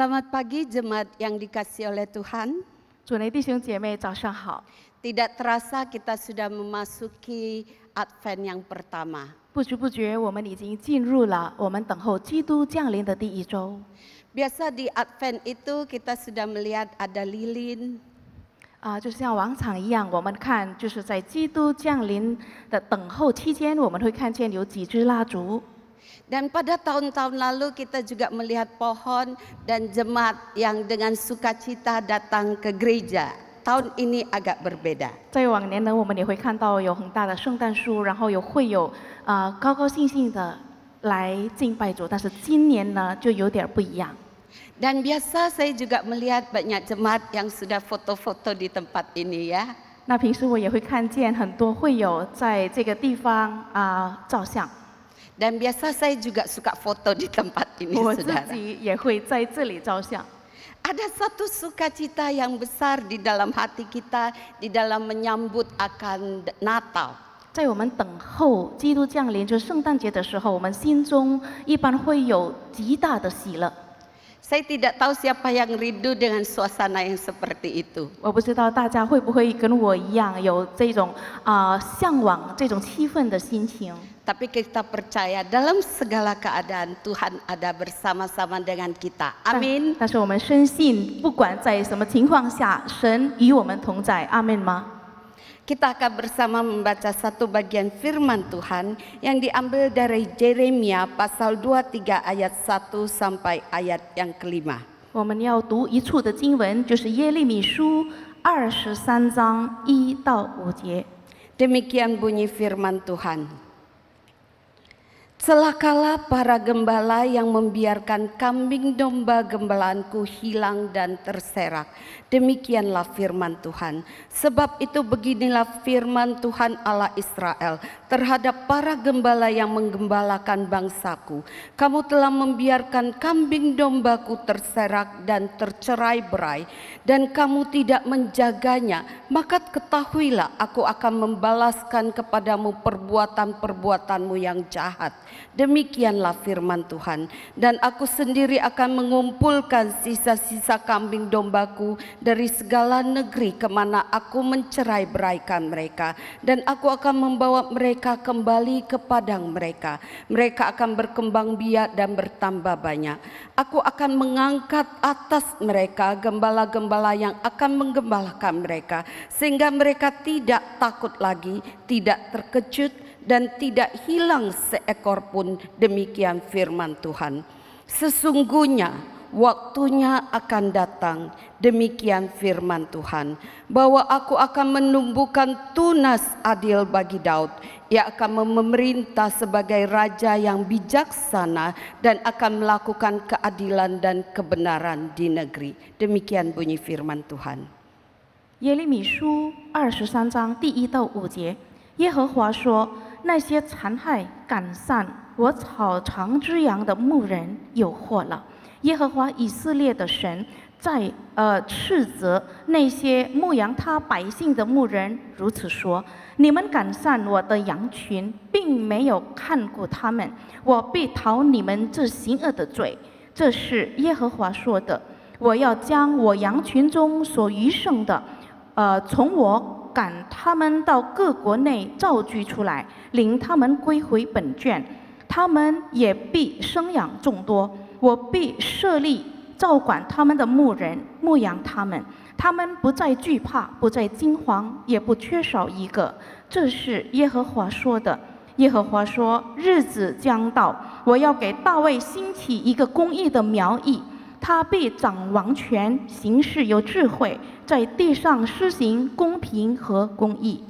Selamat pagi jemaat yang dikasihi oleh Tuhan. 主内弟兄姐妹早上好。 Tidak terasa kita sudah memasuki Advent yang pertama. 不知不觉，我们已经进入了我们等候基督降临的第一周。 Biasa di Advent itu kita sudah melihat ada lilin, 就像往常一样，我们看就是在基督降临的等候期间，我们会看见有几支蜡烛。 dan pada tahun-tahun lalu kita juga melihat pohon dan jemaat yang dengan sukacita datang ke gereja. Tahun ini agak berbeda. 在往年呢，我们也会看到有很大的圣诞树，然后会有高高兴兴的来敬拜主，但是今年呢就有点不一样。 Dan biasa saya juga melihat banyak jemaat yang sudah foto-foto di tempat ini ya. 那平时我也会看见很多会友在这个地方照相。 Dan biasa saya juga suka foto di tempat ini, 我自 saudara. 己也会在这里照相。 Ada satu sukacita yang besar di dalam hati kita di dalam menyambut akan Natal. 在我们等候基督降临，就是圣诞节的时候，我们心中一般会有极大的喜乐。 Saya tidak tahu siapa yang rindu dengan suasana yang seperti itu. 我不知道大家会不会跟我一样有这种向往这种气氛的心情。 Tapi kita percaya dalam segala keadaan Tuhan ada bersama-sama dengan kita. Amin. 但是我们深信，不管在什么情况下，神与我们同在。阿门吗？ Kita akan bersama membaca satu bagian firman Tuhan yang diambil dari Yeremia pasal 23 ayat 1 sampai ayat yang kelima. 我们要读一处的经文，就是耶利米书23章1到5节。 Demikian bunyi firman Tuhan. Celakalah para gembala yang membiarkan kambing domba gembalaanku hilang dan terserak. Demikianlah firman Tuhan. Sebab itu beginilah firman Tuhan Allah Israel terhadap para gembala yang menggembalakan bangsaku. Kamu telah membiarkan kambing dombaku terserak dan tercerai-berai, dan kamu tidak menjaganya. Maka ketahuilah aku akan membalaskan kepadamu perbuatan-perbuatanmu yang jahat. Demikianlah firman Tuhan. Dan aku sendiri akan mengumpulkan sisa-sisa kambing dombaku dari segala negeri kemana aku mencerai-beraikan mereka. Dan aku akan membawa mereka kembali ke padang mereka. Mereka akan berkembang biak dan bertambah banyak. Aku akan mengangkat atas mereka gembala-gembala yang akan menggembalakan mereka. Sehingga mereka tidak takut lagi, tidak terkejut, dan tidak hilang seekor pun. Demikian firman Tuhan. Sesungguhnya waktunya akan datang, demikian firman Tuhan, bahwa aku akan menumbuhkan tunas adil bagi Daud. Ia akan memerintah sebagai raja yang bijaksana dan akan melakukan keadilan dan kebenaran di negeri. Demikian bunyi firman Tuhan. 耶利米书23章第1到5节，耶和华说：那些残害赶散我草场之羊的牧人有祸了。耶和华以色列的神在斥责那些牧养他百姓的牧人，如此说：你们赶散我的羊群，并没有看顾他们，我必讨你们这行恶的罪。这是耶和华说的。我要将我羊群中所余剩的，从我赶他们到各国内召聚出来，领他们归回本卷，他们也必生养众多。我必设立照管他们的牧人，牧养他们，他们不再惧怕，不再惊惶，也不缺少一个。这是耶和华说的。耶和华说：日子将到，我要给大卫兴起一个公义的苗裔，他必掌王权，行事有智慧，在地上施行公平和公义。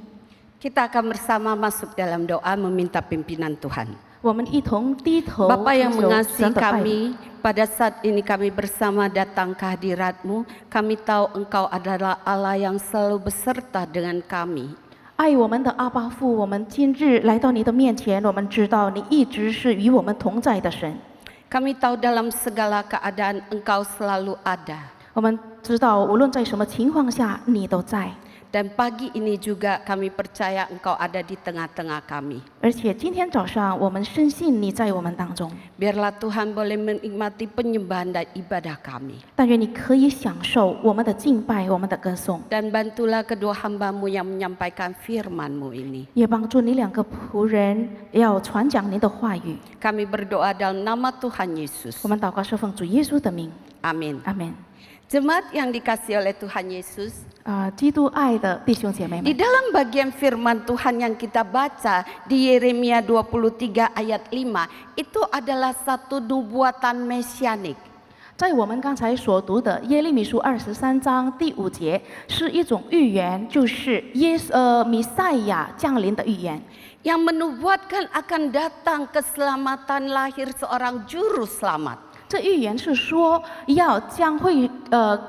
Kita akan bersama masuk dalam doa meminta pimpinan Tuhan. 我们一同低头 Bapa yang 寻求 mengasihi 神的爱。 kami, pada saat ini kami bersama datang ke hadirat-Mu. Kami tahu Engkau adalah Allah yang selalu beserta dengan kami. 爱我们的阿爸父，我们今日来到你的面前，我们知道你一直是与我们同在的神。 Kami tahu dalam segala keadaan Engkau selalu ada. 我们知道无论在什么情况下，你都在。Dan pagi ini juga kami percaya Engkau ada di tengah-tengah kami. 而且今天早上，我们深信你在我们当中。 Biarlah Tuhan boleh menikmati penyembahan dan ibadah kami. 但愿你可以享受我们的敬拜，我们的歌颂， Dan bantulah kedua hamba-Mu yang menyampaikan firman-Mu ini. 也帮助你两个仆人要传讲您的话语。 Kami berdoa dalam nama Tuhan Yesus. 我们祷告是奉主耶稣的名， Amin. 阿门。 Jemaat yang dikasihi oleh Tuhan Yesus, 基督爱的弟兄姐妹 di 们， dalam bagian firman Tuhan yang kita baca di Yeremia 23 ayat 5, itu adalah satu nubuatan mesianik. 在我们刚才所读的耶利米书23章第5节，是一种预言，就是弥赛亚降临的预言， Yang menubuatkan akan datang keselamatan lahir seorang juru selamat. 这预言是说将会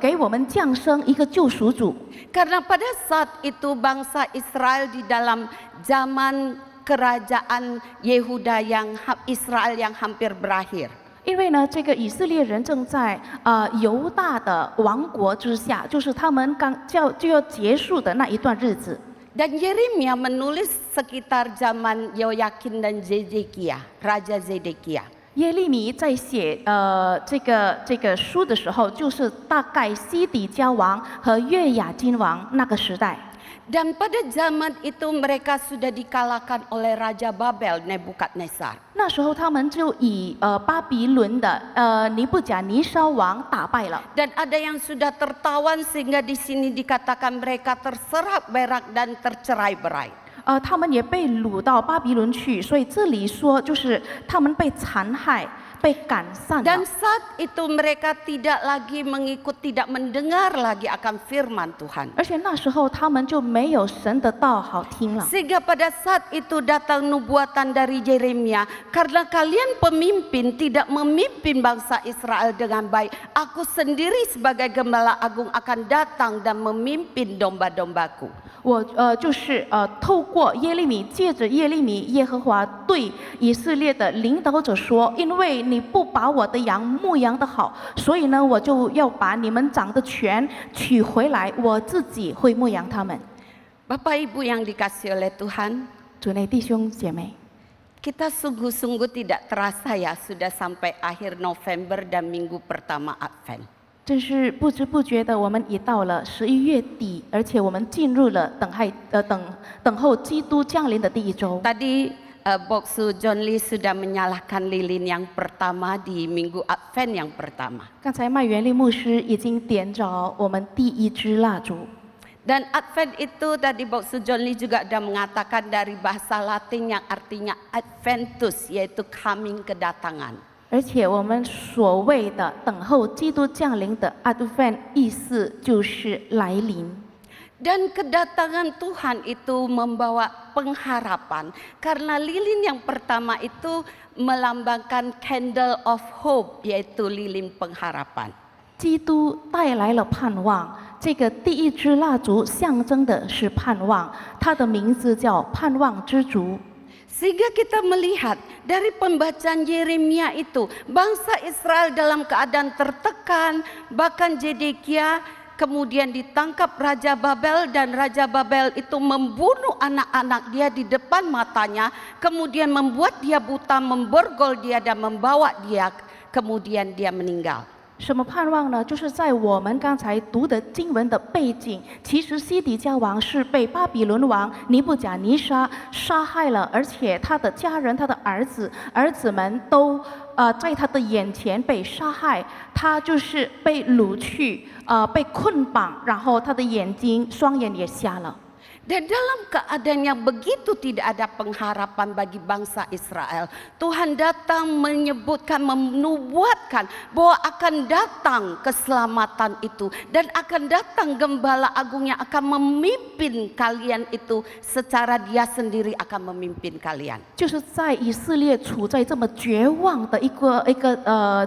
给我们降生一个救赎主。 Karena pada saat itu bangsa Israel di dalam zaman kerajaan Yehuda Israel yang hampir berakhir. 因为呢，这个以色列人正在犹大的王国之下，就是他们就要结束的那一段日子。 Dan Yeremia menulis sekitar zaman Yoyakin dan Zedekia, Raja Zedekia. 耶利米在写这个书的时候，就是大概西底家王和约雅金王那个时代。 Dan pada zaman itu mereka sudah dikalahkan oleh Raja Babel Nebukadnezar. 那时候他们就以巴比伦的尼布甲尼撒王打败了。 Dan ada yang sudah tertawan sehingga di sini dikatakan mereka terserak-berak dan tercerai-berai. 他们也被掳到巴比伦去，所以这里说就是他们被残害、被赶散了。 Dan saat itu mereka tidak lagi tidak mendengar lagi akan firman Tuhan. 而且那时候他们就没有神的道好听了。 Sehingga pada saat itu datang nubuatan dari Yeremia, karena kalian pemimpin tidak memimpin bangsa Israel dengan baik, aku sendiri sebagai gembala agung akan datang dan memimpin domba-dombaku. 我就是透过耶利米，借着耶利米，耶和华对以色列的领导者说：因为你不把我的羊牧养得好，所以呢，我就要把你们长的权取回来，我自己会牧养他们。 Bapak Ibu yang dikasihi oleh Tuhan, 主内弟兄姐妹， kita sungguh-sungguh tidak terasa ya sudah sampai akhir November dan minggu pertama Advent. 真是不知不觉的，我们已到了11月底，而且我们进入了等候基督降临的第一周。 Tadi Boksu John Lee sudah menyalakan lilin yang pertama di minggu Advent yang pertama. 刚才麦元利牧师已经点着我们第一支蜡烛。 Dan Advent itu tadi Boksu John Lee juga sudah mengatakan dari bahasa Latin yang artinya Adventus, yaitu coming, kedatangan. 而且我们所谓的等候基督降临的 Advent 意思就是来临。 Dan kedatangan Tuhan itu membawa pengharapan. Karena lilin yang pertama itu melambangkan candle of hope, yaitu lilin pengharapan. 基督带来了盼望，这个第一支蜡烛象征的是盼望，它的名字叫盼望之烛。 Sehingga kita melihat dari pembacaan Yeremia itu, bangsa Israel dalam keadaan tertekan, bahkan Zedekia kemudian ditangkap Raja Babel, dan Raja Babel itu membunuh anak-anak dia di depan matanya, kemudian membuat dia buta, memborgol dia dan membawa dia, kemudian dia meninggal. 什么盼望呢？就是在我们刚才读的经文的背景，其实西底家王是被巴比伦王尼布甲尼撒杀害了，而且他的家人、他的儿子们都在他的眼前被杀害，他就是被掳去，被捆绑，然后他的双眼也瞎了。 Dan dalam keadaan yang begitu tidak ada pengharapan bagi bangsa Israel, Tuhan datang menyebutkan, menubuatkan bahwa akan datang keselamatan itu, dan akan datang gembala agung yang akan memimpin kalian itu secara dia sendiri akan memimpin kalian. 就是在以色列处在这么绝望的一个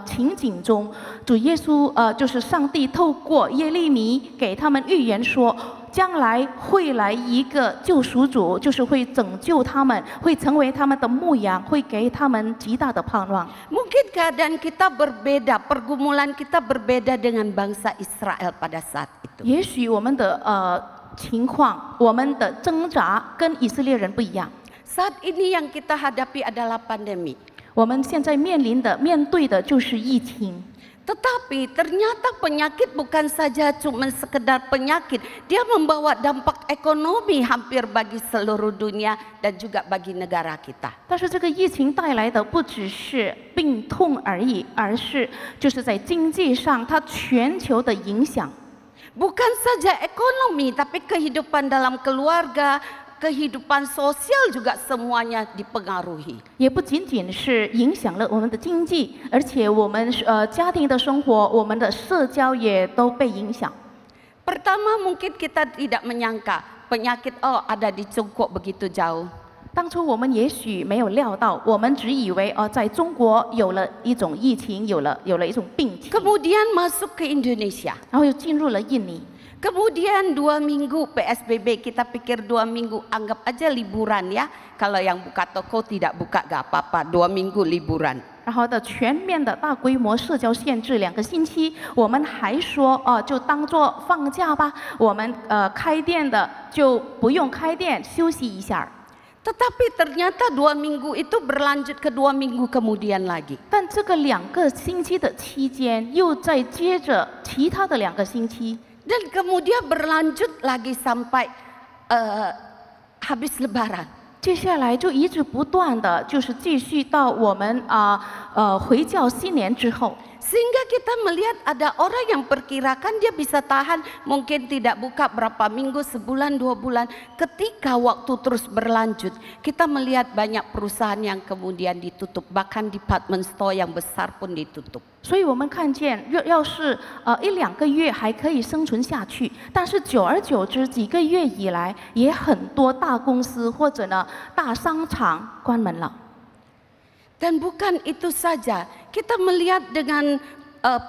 情景中，主耶稣就是上帝透过耶利米给他们预言说。 将来会来一个救赎主，就是会拯救他们，会成为他们的牧羊，会给他们极大的盼望。 Mungkin keadaan kita berbeda, pergumulan kita berbeda dengan bangsa Israel pada saat itu. 也许我们的情况，我们的挣扎跟以色列人不一样。 Saat ini yang kita hadapi adalah pandemi. 我们现在面对的就是疫情。 Tetapi ternyata penyakit bukan saja cuma sekedar penyakit, dia membawa dampak ekonomi hampir bagi seluruh dunia dan juga bagi negara kita. 但是这个疫情带来的不只是病痛而已，而是就是在经济上它全球的影响。 Bukan saja ekonomi, tapi kehidupan dalam keluarga, kehidupan sosial juga semuanya dipengaruhi. 也不仅仅是影响了我们的经济，而且我们家庭的生活，我们的社交也都被影响。 Pertama mungkin kita tidak menyangka penyakit ada di Tiongkok begitu jauh. 当初我们也许没有料到，我们只以为在中国有了一种疫情，有了一种病情， Kemudian masuk ke Indonesia. 然后又进入了印尼。 Kemudian 2 minggu PSBB, kita pikir 2 minggu anggap aja liburan ya. Kalau yang buka toko tidak buka gak apa-apa, 2 minggu liburan. 然后的全面的大规模社交限制2个星期，我们还说就当做放假吧，我们开店的就不用开店，休息一下。 Tetapi ternyata 2 minggu itu berlanjut ke 2 minggu kemudian lagi. 但这个2个星期的期间，又再接着其他的2个星期。 Dan kemudian berlanjut lagi sampai habis Lebaran. 接下来就一直不断的，就是继续到我们回教新年之后。 Sehingga kita melihat ada orang yang perkirakan dia bisa tahan mungkin tidak buka berapa minggu, sebulan, 2 bulan. Ketika waktu terus berlanjut, kita melihat banyak perusahaan yang kemudian ditutup, bahkan department store yang besar pun ditutup. 所以我们看见，要是1-2个月还可以生存下去，但是久而久之，几个月以来，也很多大公司或者呢大商场关门了。 Dan bukan itu saja, kita melihat dengan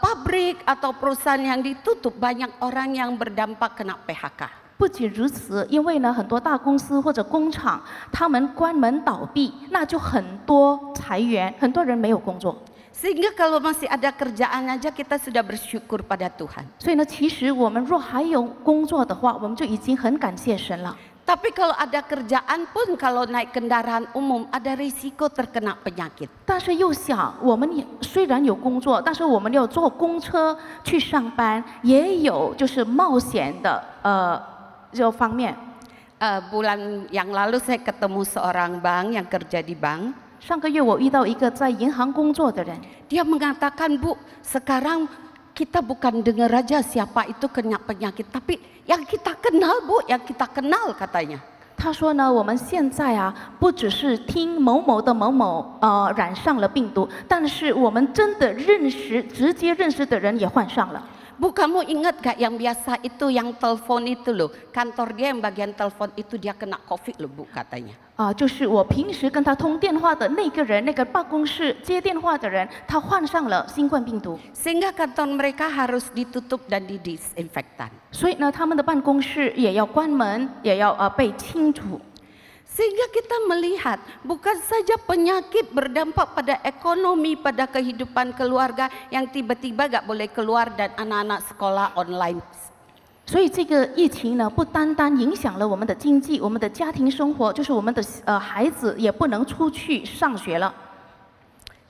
pabrik atau perusahaan yang ditutup, banyak orang yang berdampak kena PHK. 不仅如此，因为呢很多大公司或者工厂，他们关门倒闭，那就很多裁员，很多人没有工作。 Sehingga kalau masih ada kerjaan aja kita sudah bersyukur pada Tuhan. 所以呢，其实我们若还有工作的话，我们就已经很感谢神了。 Tapi kalau ada kerjaan pun kalau naik kendaraan umum ada risiko terkena penyakit. 但是又想，我们虽然有工作，但是我们要坐公车去上班，也有就是冒险的这方面。 Bulan yang lalu saya ketemu seorang bank yang kerja di bank. 上个月我遇到一个在银行工作的人， Dia mengatakan, Bu, sekarang kita bukan dengar aja siapa itu kena penyakit, tapi yang kita kenal, Bu, yang kita kenal katanya. 他说呢，我们现在啊，不只是听某某的某某染上了病毒，但是我们真的直接认识的人也患上了。 Bu, kamu ingat gak yang biasa itu yang telepon itu loh, kantor dia yang bagian telepon itu dia kena COVID loh, Bu, katanya. 就是我平时跟他通电话的那个人，那个办公室接电话的人，他患上了新冠病毒。 Sehingga kantor mereka harus ditutup dan didisinfektan. 所以呢，他们的办公室也要关门，也要被清除。 Sehingga kita melihat bukan saja penyakit berdampak pada ekonomi, pada kehidupan keluarga yang tiba-tiba gak boleh keluar dan anak-anak sekolah online. 所以这个疫情呢，不单单影响了我们的经济、我们的家庭生活，就是我们的孩子也不能出去上学了。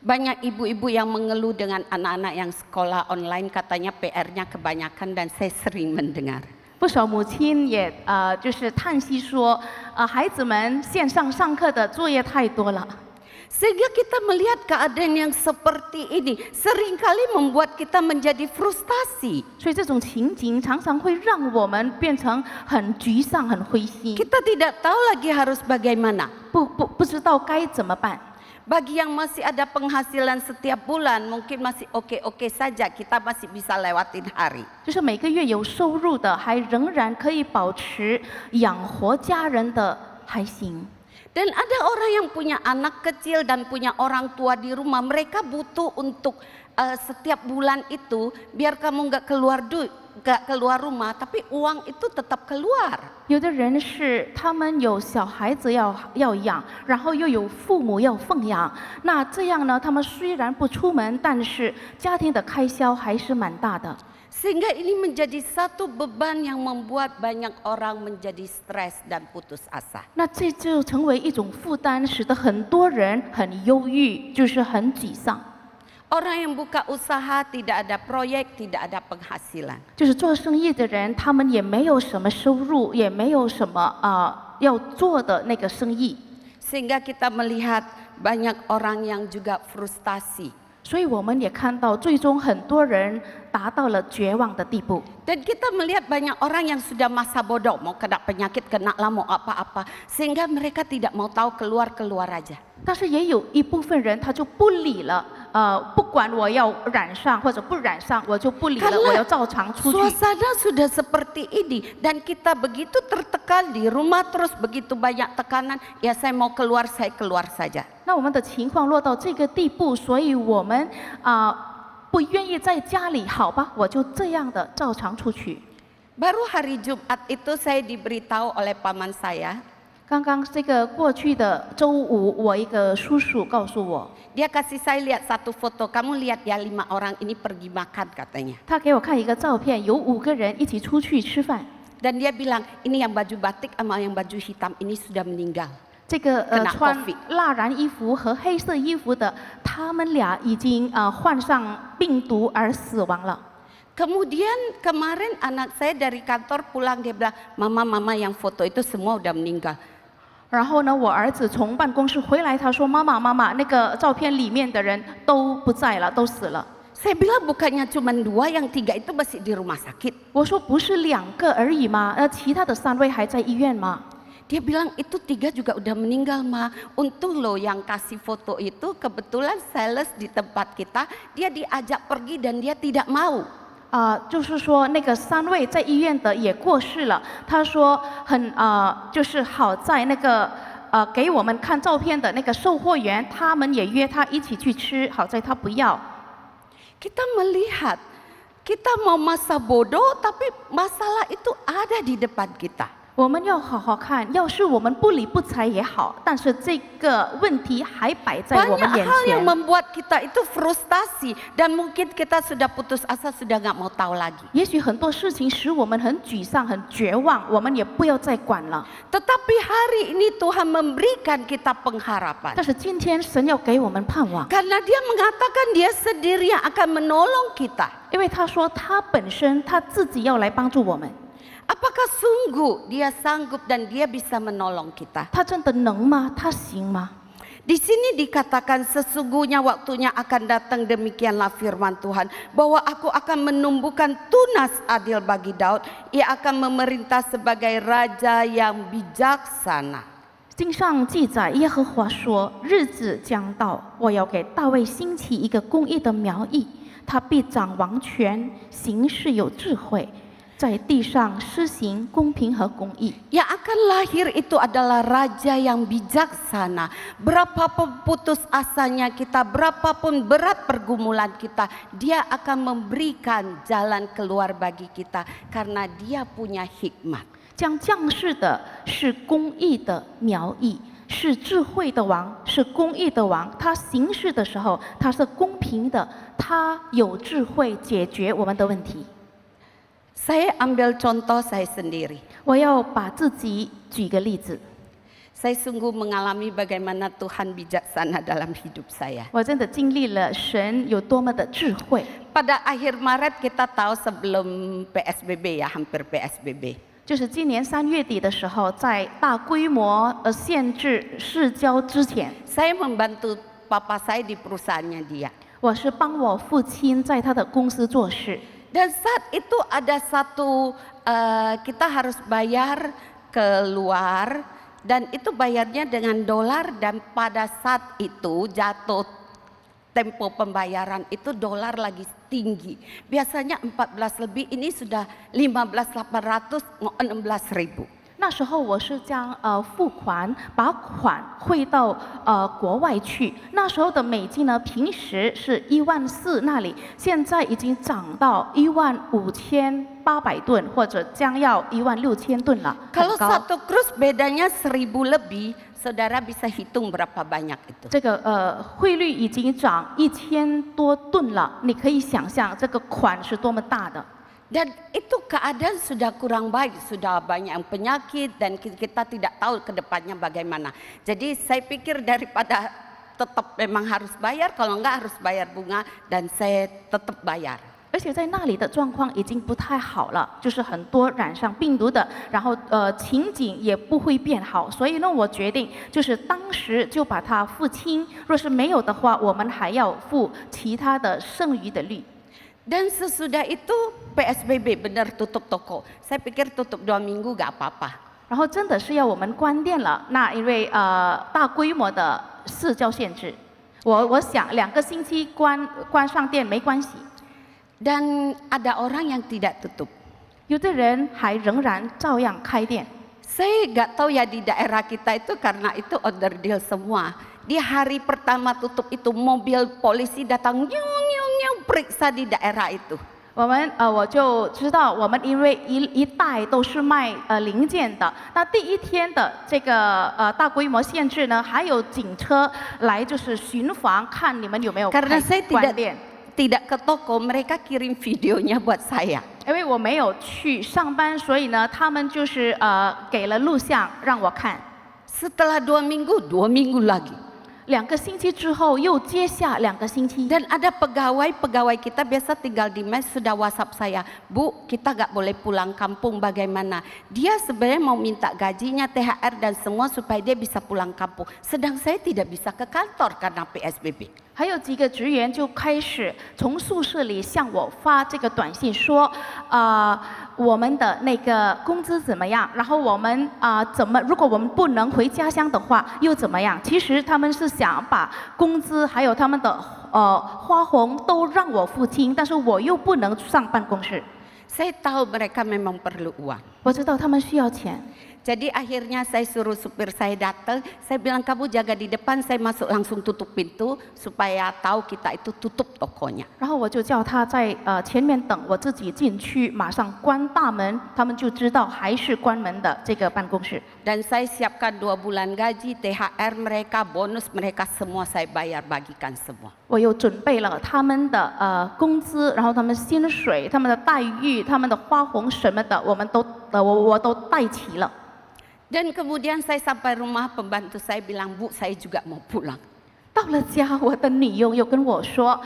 Banyak ibu-ibu yang mengeluh dengan anak-anak yang sekolah online, katanya PR-nya kebanyakan dan saya sering mendengar. 不少母亲也就是叹息说，孩子们线上上课的作业太多了。 Sehingga kita melihat keadaan yang seperti ini seringkali membuat kita menjadi frustasi. 所以这种情景常常会让我们变成很沮丧、很灰心， Kita tidak tahu lagi harus bagaimana. 不知道该怎么办。 Bagi yang masih ada penghasilan setiap bulan, mungkin masih oke-oke saja, kita masih bisa lewatin hari. 就是每个月有收入的，还仍然可以保持养活家人的还行。 Dan ada orang yang punya anak kecil dan punya orang tua di rumah, mereka butuh untuk setiap bulan itu biar kamu nggak keluar rumah, tapi uang itu tetap keluar. 有的人是他们有小孩子要养，然后又有父母要奉养，那这样呢，他们虽然不出门，但是家庭的开销还是蛮大的。Sehingga ini menjadi satu beban yang membuat banyak orang menjadi stres dan putus asa. 那这就成为一种负担，使得很多人很忧郁，就是很沮丧。 Orang yang buka usaha tidak ada proyek, tidak ada penghasilan. 就是做生意的人，他们也没有什么收入，也没有什么要做的那个生意， Sehingga kita melihat banyak orang yang juga frustasi. 所以我们也看到，最终很多人达到了绝望的地步。 Dan kita melihat banyak orang yang sudah masa bodoh, mau kena penyakit, kena lah, mau apa-apa. Sehingga mereka tidak mau tahu, keluar-keluar aja. 但是也有一部分人，他就不理了，不管我要染上或者不染上，我就不理了，我要照常出去。 Suasana sudah seperti ini dan kita begitu tertekan di rumah terus begitu banyak tekanan, ya saya mau keluar, saya keluar saja. 那我们的情况落到这个地步，所以我们不愿意在家里，好吧，我就这样的照常出去。 Baru hari Jumat itu saya diberitahu oleh paman saya, 刚刚这个过去的周五，我一个叔叔告诉我， dia kasih saya lihat satu foto, kamu lihat ya 5 orang ini pergi makan katanya. 他给我看一个照片，有5个人一起出去吃饭。 Dan dia bilang, ini yang baju batik sama yang baju hitam ini sudah meninggal. 这个kena 穿 COVID 蜡染衣服和黑色衣服的，他们俩已经患上病毒而死亡了。 Kemudian kemarin anak saya dari kantor pulang, dia bilang, mama yang foto itu semua udah meninggal. 然后呢，我儿子从办公室回来，他说：“妈妈，那个照片里面的人都不在了，都死了。” Saya bilang bukannya cuma 2, yang 3 itu masih di rumah sakit. 我说：“不是2个而已吗？其他的3位还在医院吗？” Dia bilang itu 3 juga udah meninggal ma. Untung loh yang kasih foto itu kebetulan sales di tempat kita, dia diajak pergi dan dia tidak mau. 就是说那个3位在医院的也过世了。他说就是好在那个给我们看照片的那个售货员，他们也约他一起去吃，好在他不要。 Kita melihat, kita mau masa bodoh tapi masalah itu ada di depan kita. 我们要好好看，要是我们不理不睬也好，但是这个问题还摆在我们 Banyak 眼 hal yang 前。 membuat kita itu frustasi dan mungkin kita sudah putus asa, sudah nggak mau tahu lagi. 也许很多事情使我们很沮丧、很绝望，我们也不要再管了。 Tetapi hari ini Tuhan memberikan kita pengharapan. 但是今天神要给我们盼望， Karena dia mengatakan dia sendiri yang akan menolong kita. 因为他说他本身他自己要来帮助我们。 Apakah sungguh dia sanggup dan dia bisa menolong kita? 他真的能吗？他行吗？ Di sini dikatakan sesungguhnya waktunya akan datang, demikianlah firman Tuhan, bahwa aku akan menumbuhkan tunas adil bagi Daud, ia akan memerintah sebagai raja yang bijaksana. 经上记载，耶和华说：“日子将到，我要给大卫兴起一个公义的苗裔，他必掌王权，行事有智慧，在地上施行公平和公义。” Yang akan lahir itu adalah raja yang bijaksana. Berapapun putus asanya kita, berapapun berat pergumulan kita, dia akan memberikan jalan keluar bagi kita karena dia punya hikmat. 将降世的是公义的苗裔，是智慧的王，是公义的王。他行事的时候，他是公平的，他有智慧解决我们的问题。 Saya ambil contoh saya sendiri. 我要把自己举个例子， Saya sungguh mengalami bagaimana Tuhan bijaksana dalam hidup saya. 我真的经历了神有多么的智慧。 Pada akhir Maret kita tahu sebelum PSBB ya, hampir PSBB. 就是今年3月底的时候，在大规模限制市郊之前， Saya membantu papa saya di perusahaannya dia. 我是帮我父亲在他的公司做事。 Dan saat itu ada satu kita harus bayar keluar dan itu bayarnya dengan dolar dan pada saat itu jatuh tempo pembayaran itu dolar lagi tinggi. Biasanya 14 lebih, ini sudah 15.800 mau 16.000. 那时候我是将付款把款汇到国外去。那时候的美金呢，平时是14000那里，现在已经涨到15800吨，或者将要16000吨了，很 Kalau 高。 satu krus bedanya 1000 lebih, saudara bisa hitung berapa banyak itu. 这个汇率已经涨1000多吨了，你可以想象这个款是多么大的。Dan itu keadaan sudah kurang baik, sudah banyak yang penyakit dan kita tidak tahu ke depannya bagaimana. Jadi saya pikir daripada tetap memang harus bayar, kalau enggak harus bayar bunga, dan saya tetap bayar. 而且在那里的状况已经不太好了，就是很多染上病毒的，然后情景也不会变好，所以呢，我决定就是当时就把它付清，若是没有的话，我们还要付其他的剩余的率。 Dan sesudah itu PSBB benar tutup toko. Saya pikir tutup 2 minggu gak apa-apa. 然后真的是要我们关店了，那因为大规模的社交限制，我想2个星期关上店没关系。 Dan ada orang yang tidak tutup. 有的人还仍然照样开店。 Saya gak tahu ya di daerah kita itu karena itu order deal semua. Di hari pertama tutup itu mobil polisi datang nyung periksa di daerah itu. 我就知道，我们因为一带都是卖零件的，那第一天的这个大规模限制呢，还有警车来就是巡防，看你们有没有 Karena saya 关店。 tidak ke toko, mereka kirim videonya buat saya. 因为我没有去上班，所以呢，他们就是给了录像让我看。 Setelah 2 minggu lagi. 2个星期之后又接下2个星期。 Dan ada pegawai kita biasa tinggal di mes sudah WhatsApp saya, Bu, kita gak boleh pulang kampung bagaimana? Dia sebenarnya mau minta gajinya, THR dan semua supaya dia bisa pulang kampung. Sedang saya tidak bisa ke kantor karena PSBB. 还有几个职员就开始从宿舍里向我发这个短信说，我们的那个工资怎么样？然后我们如果我们不能回家乡的话，又怎么样？其实他们是想把工资还有他们的花红都让我付清，但是我又不能上办公室。 Saya tahu mereka memang perlu uang. 我知道他们需要钱。 Jadi akhirnya saya suruh supir saya datang, saya bilang kamu jaga di depan, saya masuk langsung tutup pintu supaya tahu kita itu tutup tokonya. 然后我就叫他在前面等，我自己进去，马上关大门，他们就知道还是关门的这个办公室。 Dan saya siapkan 2 bulan gaji, THR mereka, bonus mereka semua saya bayar bagikan semua. 我又准备了他们的工资，然后他们薪水、他们的待遇、他们的花红什么的，我都带齐了。 Dan kemudian saya sampai rumah, pembantu saya bilang, Bu, saya juga mau pulang. 到了家，我的女佣又跟我说，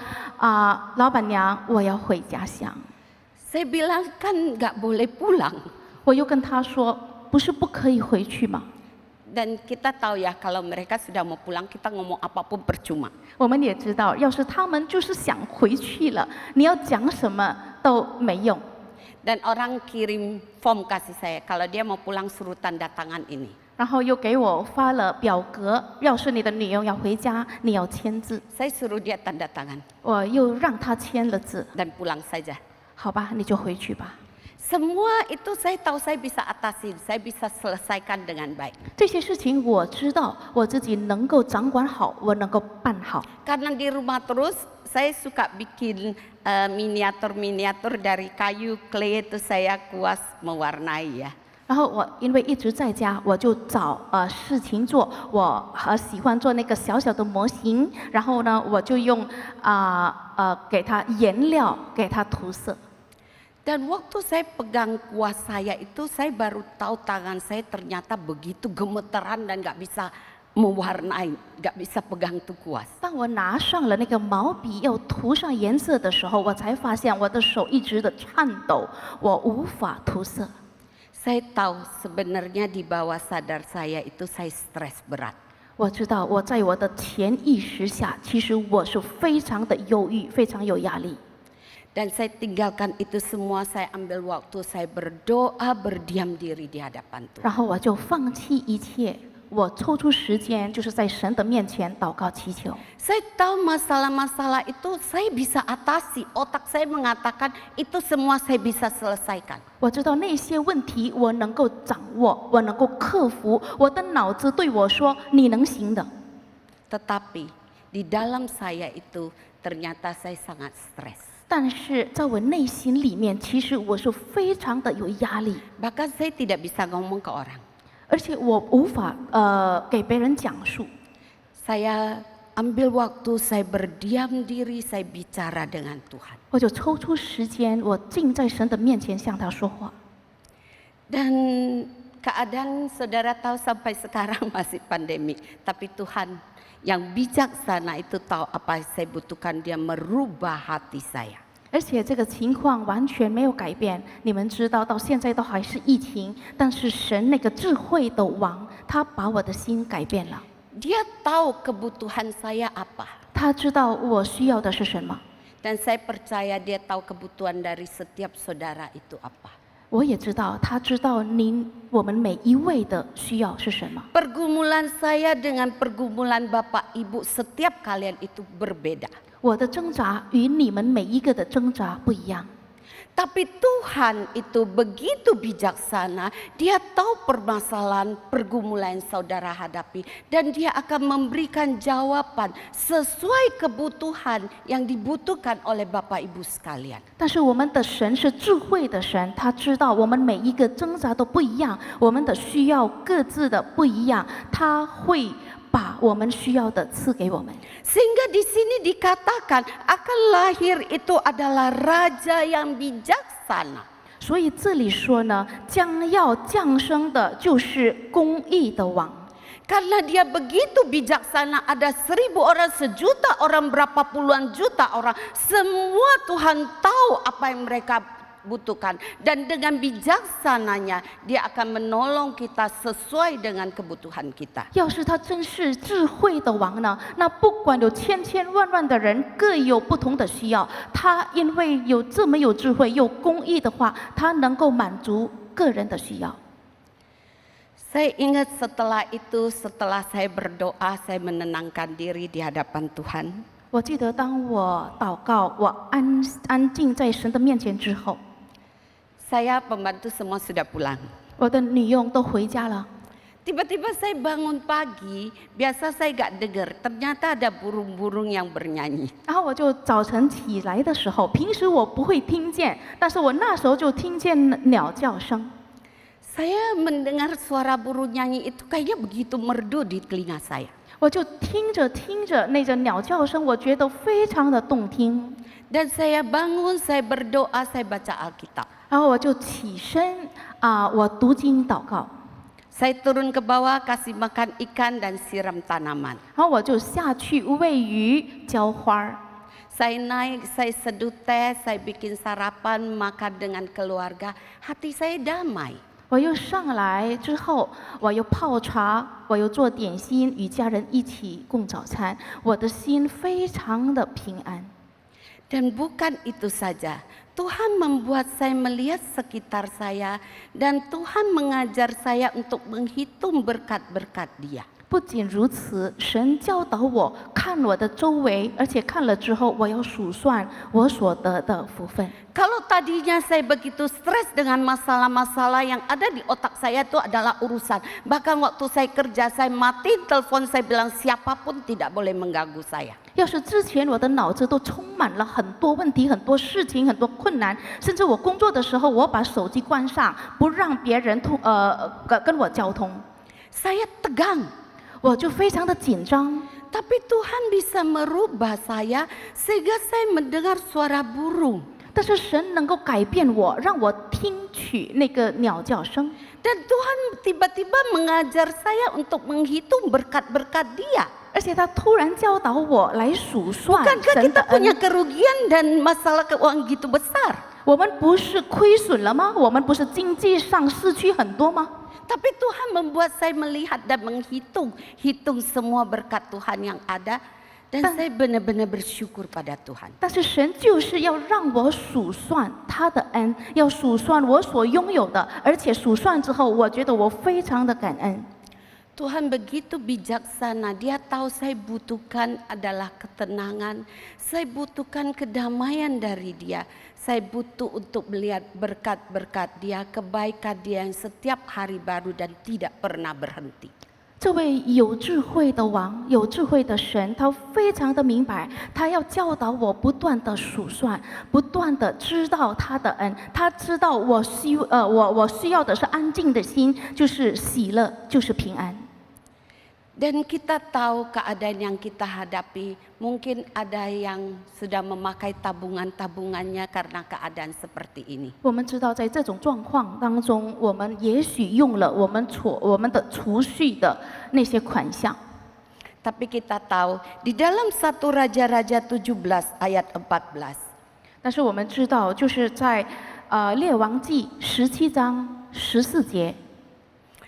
老板娘，我要回家乡。 Saya bilang kan nggak boleh pulang. 我又跟她说，不是不可以回去吗？ Dan kita tahu ya kalau mereka sudah mau pulang, kita ngomong apapun percuma. 我们也知道，要是他们就是想回去了，你要讲什么都没用。 Dan orang kirim form kasih saya, kalau dia mau pulang suruh tanda tangan ini. 然后又给我发了表格，要是你的女佣要回家，你要签字。 Saya suruh dia tanda tangan 我又让他签了字， dan pulang saja. 好吧，你就回去吧。 Semua itu saya tahu saya bisa atasin, saya bisa selesaikan dengan baik. 这些事情我知道，我自己能够掌管好，我能够办好。 Karena di rumah terus, saya suka bikin miniatur-miniatur dari kayu, clay itu saya kuas mewarnai ya. 然后我因为一直在家，我就找事情做。我喜欢做那个小小的模型，然后呢，我就用给它颜料，给它涂色。 Dan waktu saya pegang kuas saya itu, saya baru tahu tangan saya ternyata begitu gemeteran dan nggak bisa mewarnai, nggak bisa pegang tuh kuas. 当我拿上了那个毛笔要涂上颜色的时候，我才发现我的手一直的颤抖，我无法涂色。 Saya tahu sebenarnya di bawah sadar saya itu saya stres berat. 我知道我在我的潜意识下，其实我是非常的忧郁，非常有压力。 Dan saya tinggalkan itu semua, saya ambil waktu, saya berdoa, berdiam diri di hadapan Tuhan. 然后我就放弃一切，我抽出时间，就是在神的面前祷告祈求。 Saya tahu masalah-masalah itu saya bisa atasi. Otak saya mengatakan itu semua saya bisa selesaikan. 我知道那些问题我能够掌握，我能够克服。我的脑子对我说：“你能行的。” Tetapi di dalam saya itu ternyata saya sangat stres. 但是在我内心里面，其实我是非常的有压力， Bahkan saya tidak bisa ngomong ke orang. 而且我无法给别人讲述。 Saya ambil waktu, saya berdiam diri, saya bicara dengan Tuhan. 我就抽出时间，我静在神的面前向他说话。 Dan keadaan saudara tahu sampai sekarang masih pandemi. Tapi Tuhan yang bijaksana itu tahu apa yang saya butuhkan. Dia merubah hati saya. 而且这个情况完全没有改变。你们知道，到现在都还是疫情，但是神那个智慧的王，他把我的心改变了。 Dia tahu kebutuhan saya apa. 他知道我需要的是什么， Dan saya percaya dia tahu kebutuhan dari setiap saudara itu apa. 我也知道，他知道我们每一位的需要是什么。 Pergumulan saya dengan pergumulan Bapak Ibu setiap kalian itu berbeda. 我的挣扎与你们每一个的挣扎不一样， Tapi Tuhan itu begitu bijaksana, dia tahu permasalahan pergumulan yang saudara hadapi. Dan dia akan memberikan jawaban sesuai kebutuhan yang dibutuhkan oleh Bapak Ibu sekalian. 但是我们的神是智慧的神，他知道我们每一个挣扎都不一样，我们的需要各自的不一样，他会把我们需要的赐给我们。 Sehingga di sini dikatakan akan lahir itu adalah raja yang bijaksana. 所以这里说呢，将要降生的就是公义的王。 Karena dia begitu bijaksana, ada 1000 orang, sejuta orang, berapa puluhan juta orang. Semua Tuhan tahu apa yang mereka butuhkan. Dan dengan bijaksananya dia akan menolong kita sesuai dengan kebutuhan kita. 要是他真是智慧的王呢，那不管有千千万万的人各有不同的需要，他因为有这么有智慧、有公义的话，他能够满足个人的需要。 Saya ingat setelah itu, setelah saya berdoa, saya menenangkan diri di hadapan Tuhan. 我记得当我祷告，我安静在神的面前之后， Saya pembantu semua sudah pulang. 我的女佣都回家了。 Tiba-tiba saya bangun pagi, biasa saya gak dengar, ternyata ada burung-burung yang bernyanyi. 然后我就早晨起来的时候，平时我不会听见，但是我那时候就听见鸟叫声。 Saya mendengar suara burung nyanyi itu kayaknya begitu merdu di telinga saya. 我就听着那个鸟叫声，我觉得非常的动听。 Dan saya bangun, saya berdoa, saya baca Alkitab. 然后我就起身我读经祷告， Saya turun ke bawah, kasih makan ikan dan siram tanaman. 然后我就下去喂鱼、浇花儿。 Saya naik, saya seduh teh, saya bikin sarapan, makan dengan keluarga. Hati saya damai. 我又上来之后，我又泡茶，我又做点心，与家人一起共早餐。我的心非常的平安。 Dan bukan itu saja, Tuhan membuat saya melihat sekitar saya dan Tuhan mengajar saya untuk menghitung berkat-berkat Dia. 不仅如此，神教导我看我的周围，而且看了之后，我要数算我所得的福分。 Kalau tadinya saya begitu stres dengan masalah-masalah yang ada di otak saya itu adalah urusan. Bahkan waktu saya kerja, saya matiin telepon, saya bilang siapapun tidak boleh mengganggu saya. 要是之前我的脑子都充满了很多问题、很多事情、很多困难，甚至我工作的时候，我把手机关上，不让别人跟我交通， Saya tegang. 我就非常的紧张。 Tapi Tuhan bisa merubah saya sehingga saya mendengar suara burung. 但是神能够改变我，让我听取那个鸟叫声。 Dan Tuhan tiba-tiba mengajar saya untuk menghitung berkat-berkat Dia. 而且他突然教导我来数算 Bukankah 神的 kita punya 恩。 kerugian dan masalah keuangan gitu besar? 我们不是亏损了吗？我们不是经济上失去很多吗？ Tapi Tuhan membuat saya melihat dan hitung semua berkat Tuhan yang ada. Dan saya benar-benar bersyukur pada Tuhan. 但是神就是要让我数算他的恩，要数算我所拥有的，而且数算之后，我觉得我非常的感恩。 Tuhan begitu bijaksana, Dia tahu saya butuhkan adalah ketenangan, saya butuhkan kedamaian dari Dia. Saya butuh untuk melihat berkat-berkat Dia, kebaikan Dia yang setiap hari baru dan tidak pernah berhenti. 这位有智慧的王，有智慧的神，他非常的明白，他要教导我不断的数算，不断的知道他的恩。他知道我需要的是安静的心，就是喜乐，就是平安。Dan kita tahu keadaan yang kita hadapi, mungkin ada yang sudah memakai tabungan-tabungannya karena keadaan seperti ini. 我们知道，在这种状况当中，我们也许用了我们的储蓄的那些款项。 Tapi kita tahu di dalam 1 Raja-Raja 17 ayat 14. 但是我们知道，就是在列王记17章14节，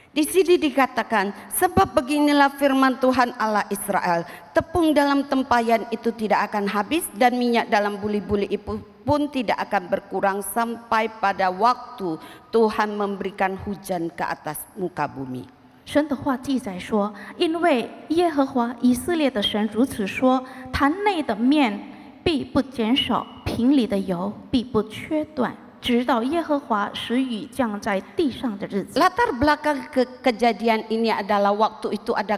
Di sini dikatakan, sebab beginilah firman Tuhan Allah Israel, tepung dalam tempayan itu tidak akan habis dan minyak dalam buli-buli itu pun tidak akan berkurang sampai pada waktu Tuhan memberikan hujan ke atas muka bumi. 神的话记载说：“因为耶和华以色列的神如此说，坛内的面必不减少，瓶里的油必不缺断，直到耶和华使雨降在地上的日子。” Latar belakang kejadian ini adalah waktu itu ada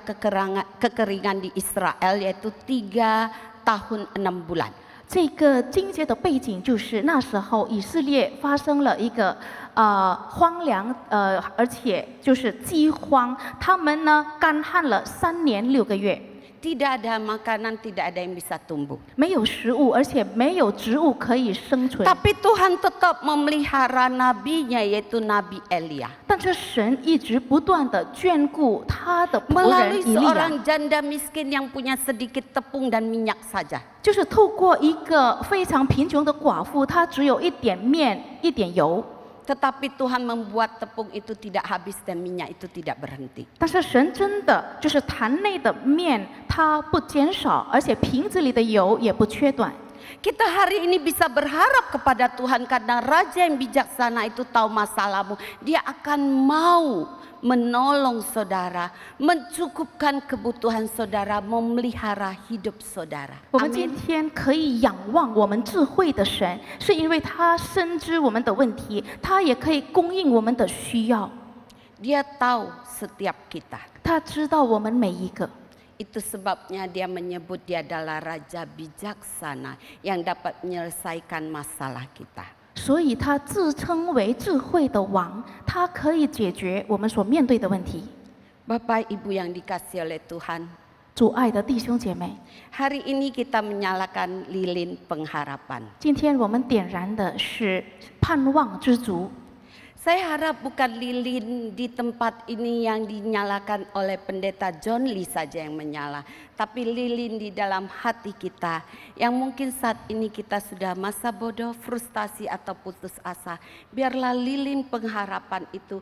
kekeringan di Israel, yaitu 3 tahun 6 bulan. 这个经节的背景就是那时候以色列发生了一个荒凉而且就是饥荒，他们呢干旱了3年6个月， Tidak ada makanan, tidak ada yang bisa tumbuh. 没有食物，而且没有植物可以生存。 Tapi Tuhan tetap memelihara nabinya, yaitu Nabi Elia. 但是神一直不断的眷顾他的仆人 Melalui 以利亚， seorang janda miskin yang punya sedikit tepung dan minyak saja. 就是透过一个非常贫穷的寡妇，她只有一点面一点油， Tetapi Tuhan membuat tepung itu tidak habis dan minyak itu tidak berhenti. 但是神真的就是坛内的面它不减少，而且瓶子里的油也不缺短。 Kita hari ini bisa berharap kepada Tuhan karena Raja yang bijaksana itu tahu masalahmu. Dia akan mau menolong saudara, mencukupkan kebutuhan saudara, memelihara hidup saudara. 我们今天可以仰望我们智慧的神，是因为他深知我们的问题，他也可以供应我们的需要。 Dia tahu setiap kita. 他知道我们每一个， Itu sebabnya dia menyebut dia adalah Raja bijaksana yang dapat menyelesaikan masalah kita. 所以他自称为智慧的王，他可以解决我们所面对的问题。 Bapak Ibu yang dikasihi oleh Tuhan, 主爱的弟兄姐妹， hari ini kita menyalakan lilin pengharapan. 今天我们点燃的是盼望之烛。 Saya harap bukan lilin di tempat ini yang dinyalakan oleh pendeta John Lee saja yang menyala, tapi lilin di dalam hati kita yang mungkin saat ini kita sudah masa bodoh, frustasi atau putus asa. Biarlah lilin pengharapan itu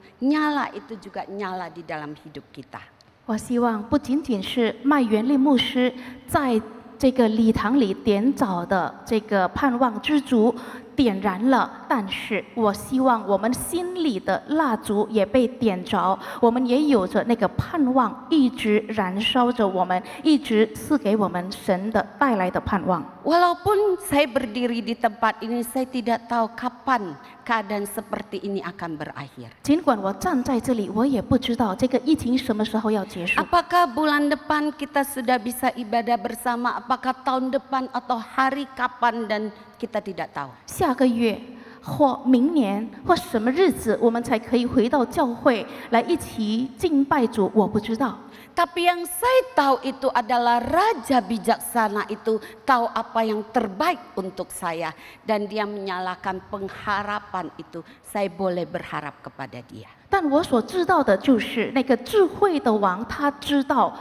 juga nyala di dalam hidup kita. 我希望不仅仅是麦元利牧师在这个礼堂里点着的这个盼望之烛点燃了，但是我希望我们心里的蜡烛也被点着，我们也有着那个盼望，一直燃烧着我们，一直赐给我们神的带来的盼望。 Walaupun saya berdiri di tempat ini, saya tidak tahu kapan keadaan seperti ini akan berakhir. 尽管我站在这里，我也不知道这个疫情什么时候要结束。 Apakah bulan depan kita sudah bisa ibadah bersama? Apakah tahun depan atau hari kapan dan kita tidak tahu. 下个月或明年或什么日子，我们才可以回到教会来一起敬拜主？我不知道。 Tapi yang saya tahu itu adalah Raja bijaksana itu tahu apa yang terbaik untuk saya dan dia menyalakan pengharapan itu. Saya boleh berharap kepada dia. 但我所知道的就是那个智慧的王，他知道，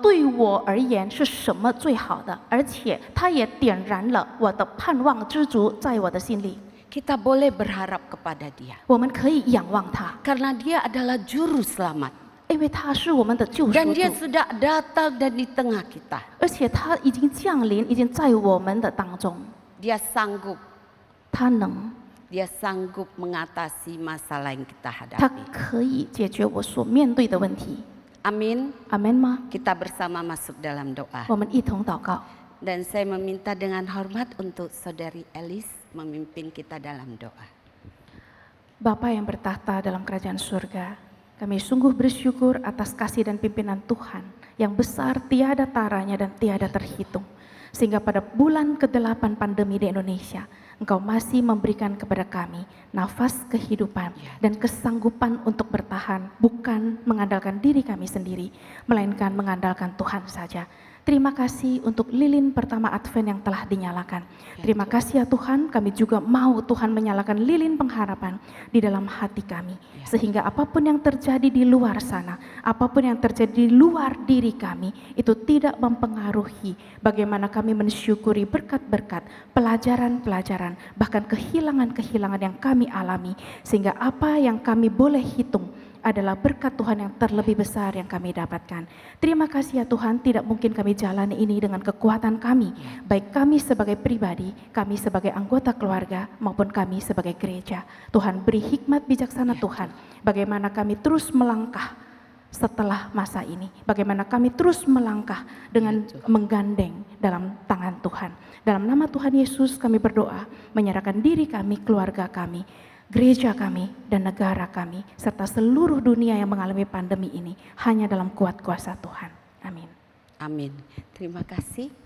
对我而言是什么最好的，而且他也点燃了我的盼望之烛在我的心里。 Kita boleh berharap kepada dia. 我们可以仰望他， Karena dia adalah juru selamat. 因为他是我们的救赎 Dan dia 主， sudah datang dan di tengah kita. 而且他已经降临，已经在我们的当中。 Dia sanggup. 他能， Dia sanggup mengatasi masalah yang kita 他 hadapi. 可以解决我所面对的问题。 Amin. 阿门吗？ Kita bersama masuk dalam doa. 我们一同祷告。 Dan saya meminta dengan hormat untuk Saudari Elis memimpin kita dalam doa. Bapa yang bertahta dalam kerajaan surga, kami sungguh bersyukur atas kasih dan pimpinan Tuhan yang besar tiada taranya dan tiada terhitung. Sehingga pada bulan ke-8 pandemi di Indonesia, Engkau masih memberikan kepada kami nafas kehidupan dan kesanggupan untuk bertahan, bukan mengandalkan diri kami sendiri, melainkan mengandalkan Tuhan saja. Terima kasih untuk lilin pertama Advent yang telah dinyalakan. Terima kasih ya Tuhan, kami juga mau Tuhan menyalakan lilin pengharapan di dalam hati kami. Sehingga apapun yang terjadi di luar sana, apapun yang terjadi di luar diri kami, itu tidak mempengaruhi bagaimana kami mensyukuri berkat-berkat, pelajaran-pelajaran, bahkan kehilangan-kehilangan yang kami alami. Sehingga apa yang kami boleh hitung adalah berkat Tuhan yang terlebih besar yang kami dapatkan. Terima kasih ya Tuhan, tidak mungkin kami jalani ini dengan kekuatan kami, baik kami sebagai pribadi, kami sebagai anggota keluarga, maupun kami sebagai gereja. Tuhan beri hikmat bijaksana Tuhan, bagaimana kami terus melangkah setelah masa ini, bagaimana kami terus melangkah dengan menggandeng dalam tangan Tuhan. Dalam nama Tuhan Yesus kami berdoa, menyerahkan diri kami, keluarga kami, gereja kami, dan negara kami, serta seluruh dunia yang mengalami pandemi ini, hanya dalam kuat kuasa Tuhan. Amin. Amin. Terima kasih.